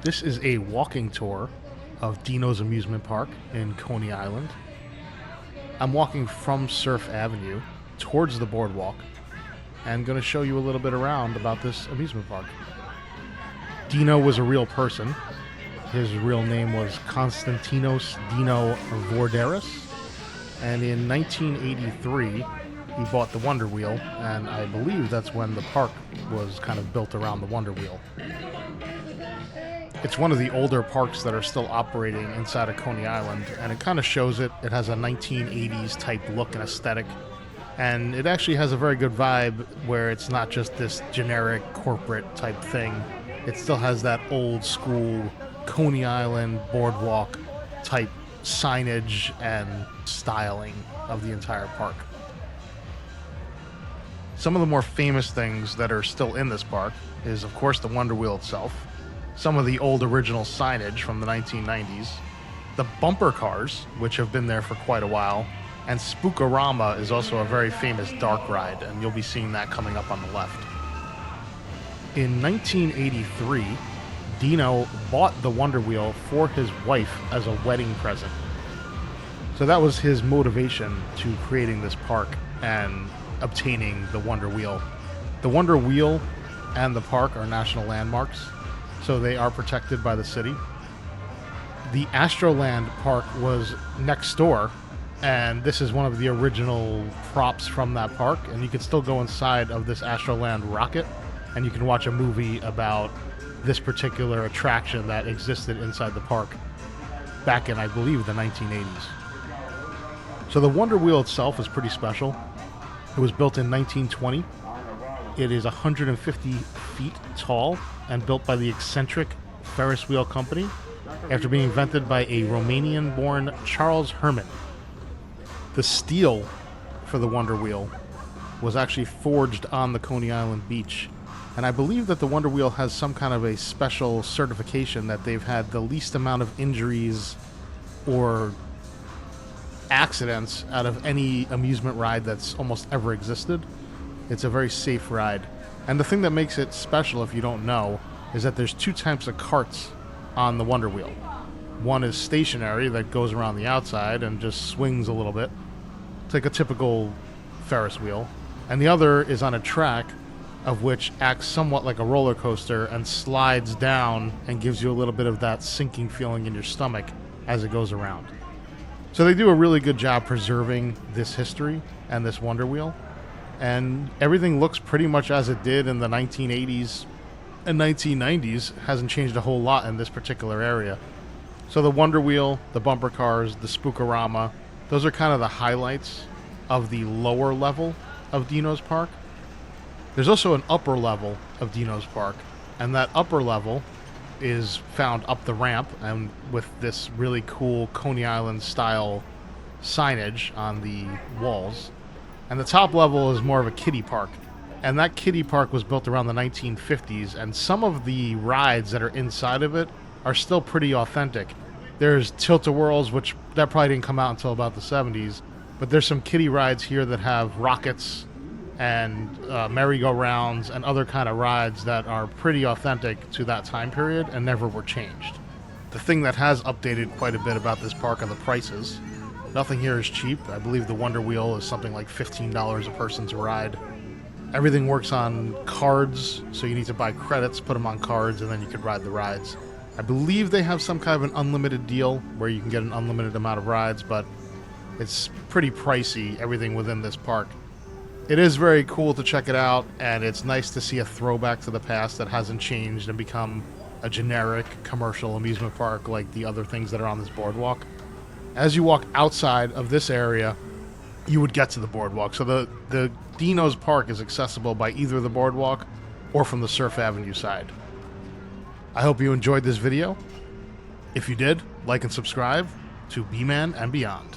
This is a walking tour of Denos Amusement Park in Coney Island. I'm walking from Surf Avenue towards the boardwalk and going to show you a little bit around about this amusement park. Deno was a real person. His real name was Konstantinos Deno Vorderis, and in 1983 he bought the Wonder Wheel, and I believe that's when the park was kind of built around the Wonder Wheel. It's one of the older parks that are still operating inside of Coney Island, and it kind of shows it. It has a 1980s type look and aesthetic, and it actually has a very good vibe where it's not just this generic corporate type thing. It still has that old school Coney Island boardwalk type signage and styling of the entire park. Some of the more famous things that are still in this park is, of course, the Wonder Wheel itself, some of the old original signage from the 1990s, the bumper cars, which have been there for quite a while, and Spook-A-Rama is also a very famous dark ride, and you'll be seeing that coming up on the left. In 1983, Deno bought the Wonder Wheel for his wife as a wedding present. So that was his motivation to creating this park and obtaining the Wonder Wheel. The Wonder Wheel and the park are national landmarks, so they are protected by the city. The Astroland park was next door, and this is one of the original props from that park, and you can still go inside of this Astroland rocket, and you can watch a movie about this particular attraction that existed inside the park back in, I believe, the 1980s. So the Wonder Wheel itself is pretty special. It was built in 1920. It is 150 feet tall and built by the eccentric Ferris wheel company after being invented by a Romanian-born Charles Herman. The steel for the Wonder Wheel was actually forged on the Coney Island beach, and I believe that the Wonder Wheel has some kind of a special certification that they've had the least amount of injuries or accidents out of any amusement ride that's almost ever existed. It's a very safe ride. And the thing that makes it special, if you don't know, is that there's two types of carts on the Wonder Wheel. One is stationary that goes around the outside and just swings a little bit. It's like a typical Ferris wheel. And the other is on a track, of which acts somewhat like a roller coaster and slides down and gives you a little bit of that sinking feeling in your stomach as it goes around. So they do a really good job preserving this history and this Wonder Wheel. And everything looks pretty much as it did in the 1980s and 1990s. Hasn't changed a whole lot in this particular area. So the Wonder Wheel, the bumper cars, the Spook-A-Rama, those are kind of the highlights of the lower level of Denos Park. There's also an upper level of Denos Park, and that upper level is found up the ramp and with this really cool Coney Island style signage on the walls. And the top level is more of a kiddie park. And that kiddie park was built around the 1950s, and some of the rides that are inside of it are still pretty authentic. There's Tilt-A-Whirls, which that probably didn't come out until about the 70s, but there's some kiddie rides here that have rockets and merry-go-rounds and other kind of rides that are pretty authentic to that time period and never were changed. The thing that has updated quite a bit about this park are the prices. Nothing here is cheap. I believe the Wonder Wheel is something like $15 a person to ride. Everything works on cards, so you need to buy credits, put them on cards, and then you can ride the rides. I believe they have some kind of an unlimited deal where you can get an unlimited amount of rides, but it's pretty pricey, everything within this park. It is very cool to check it out, and it's nice to see a throwback to the past that hasn't changed and become a generic commercial amusement park like the other things that are on this boardwalk. As you walk outside of this area, you would get to the boardwalk. So the Denos Park is accessible by either the boardwalk or from the Surf Avenue side. I hope you enjoyed this video. If you did, like and subscribe to B-Man and Beyond.